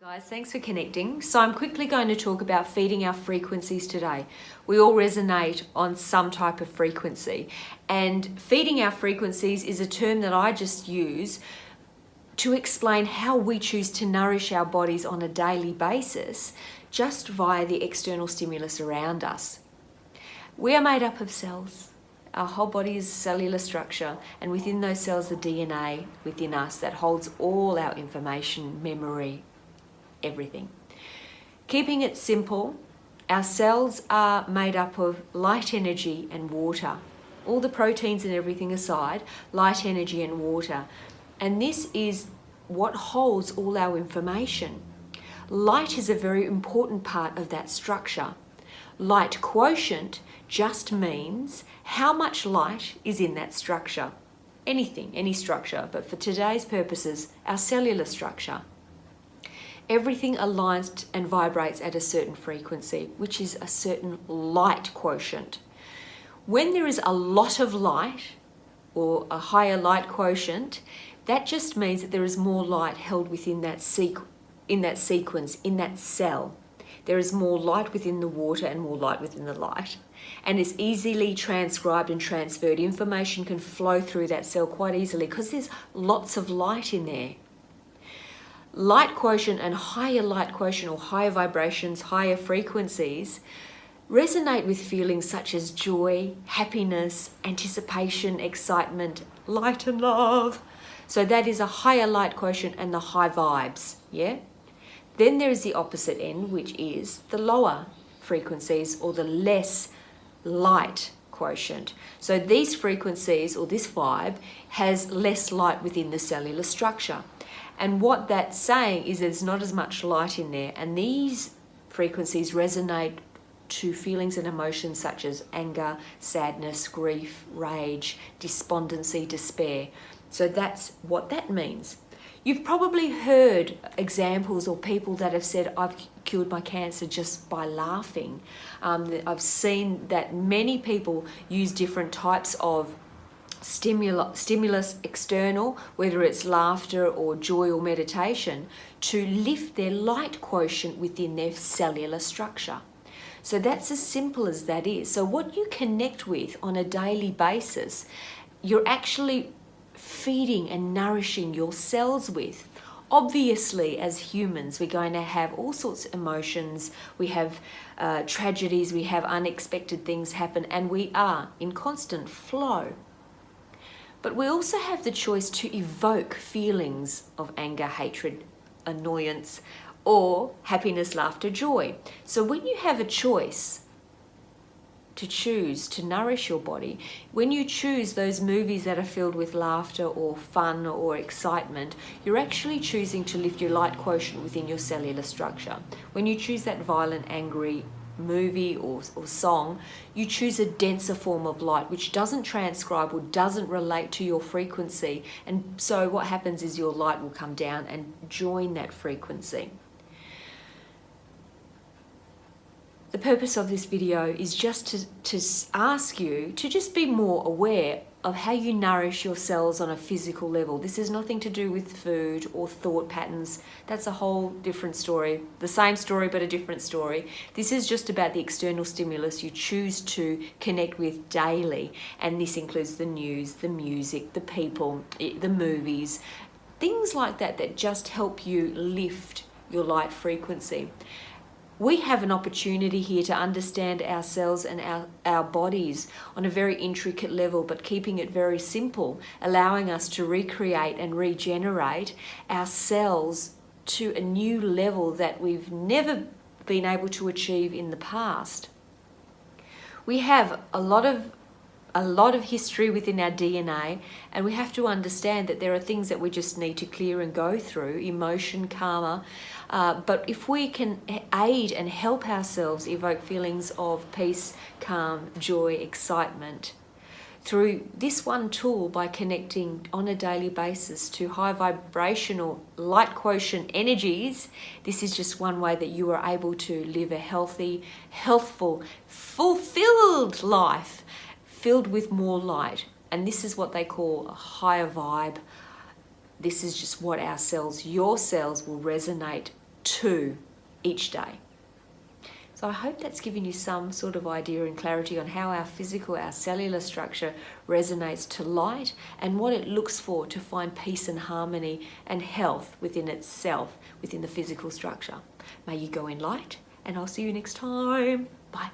Guys, thanks for connecting. So I'm quickly going to talk about feeding our frequencies today. We all resonate on some type of frequency, and feeding our frequencies is a term that I just use to explain how we choose to nourish our bodies on a daily basis just via the external stimulus around us. We are made up of cells. Our whole body is cellular structure, and within those cells the DNA within us that holds all our information, memory, everything. Keeping it simple, our cells are made up of light energy and water. All the proteins and everything aside, light energy and water. And this is what holds all our information. Light is a very important part of that structure. Light quotient just means how much light is in that structure. Anything, any structure, but for today's purposes, our cellular structure. Everything aligns and vibrates at a certain frequency, which is a certain light quotient. When there is a lot of light or a higher light quotient, that just means that there is more light held within that sequence, in that cell. There is more light within the water and more light within the light. And it's easily transcribed and transferred. Information can flow through that cell quite easily because there's lots of light in there. Light quotient and higher light quotient, or higher vibrations, higher frequencies, resonate with feelings such as joy, happiness, anticipation, excitement, light and love. So that is a higher light quotient and the high vibes, yeah? Then there is the opposite end, which is the lower frequencies or the less light quotient. So these frequencies, or this vibe, has less light within the cellular structure. And what that's saying is there's not as much light in there. And these frequencies resonate to feelings and emotions such as anger, sadness, grief, rage, despondency, despair. So that's what that means. You've probably heard examples or people that have said, I've cured my cancer just by laughing. I've seen that many people use different types of stimulus external, whether it's laughter or joy or meditation, to lift their light quotient within their cellular structure. So that's as simple as that is. So what you connect with on a daily basis, you're actually feeding and nourishing your cells with. Obviously, as humans, we're going to have all sorts of emotions. We have tragedies, we have unexpected things happen, and we are in constant flow. But we also have the choice to evoke feelings of anger, hatred, annoyance, or happiness, laughter, joy. So when you have a choice to choose to nourish your body, when you choose those movies that are filled with laughter or fun or excitement, you're actually choosing to lift your light quotient within your cellular structure. When you choose that violent, angry movie or song, you choose a denser form of light which doesn't transcribe or doesn't relate to your frequency, and so what happens is your light will come down and join that frequency. The purpose of this video is just to ask you to just be more aware of how you nourish your cells on a physical level. This has nothing to do with food or thought patterns. That's a whole different story. The same story, but a different story. This is just about the external stimulus you choose to connect with daily. And this includes the news, the music, the people, the movies, things like that that just help you lift your light frequency. We have an opportunity here to understand ourselves and our bodies on a very intricate level, but keeping it very simple, allowing us to recreate and regenerate our cells to a new level that we've never been able to achieve in the past. We have a lot of history within our DNA, and we have to understand that there are things that we just need to clear and go through, emotion, karma. But if we can aid and help ourselves evoke feelings of peace, calm, joy, excitement through this one tool by connecting on a daily basis to high vibrational light quotient energies, this is just one way that you are able to live a healthy, healthful, fulfilled life filled with more light. And this is what they call a higher vibe. This is just what our cells, your cells, will resonate 2 each day. So I hope that's given you some sort of idea and clarity on how our physical, our cellular structure resonates to light and what it looks for to find peace and harmony and health within itself, within the physical structure. May you go in light, and I'll see you next time. Bye.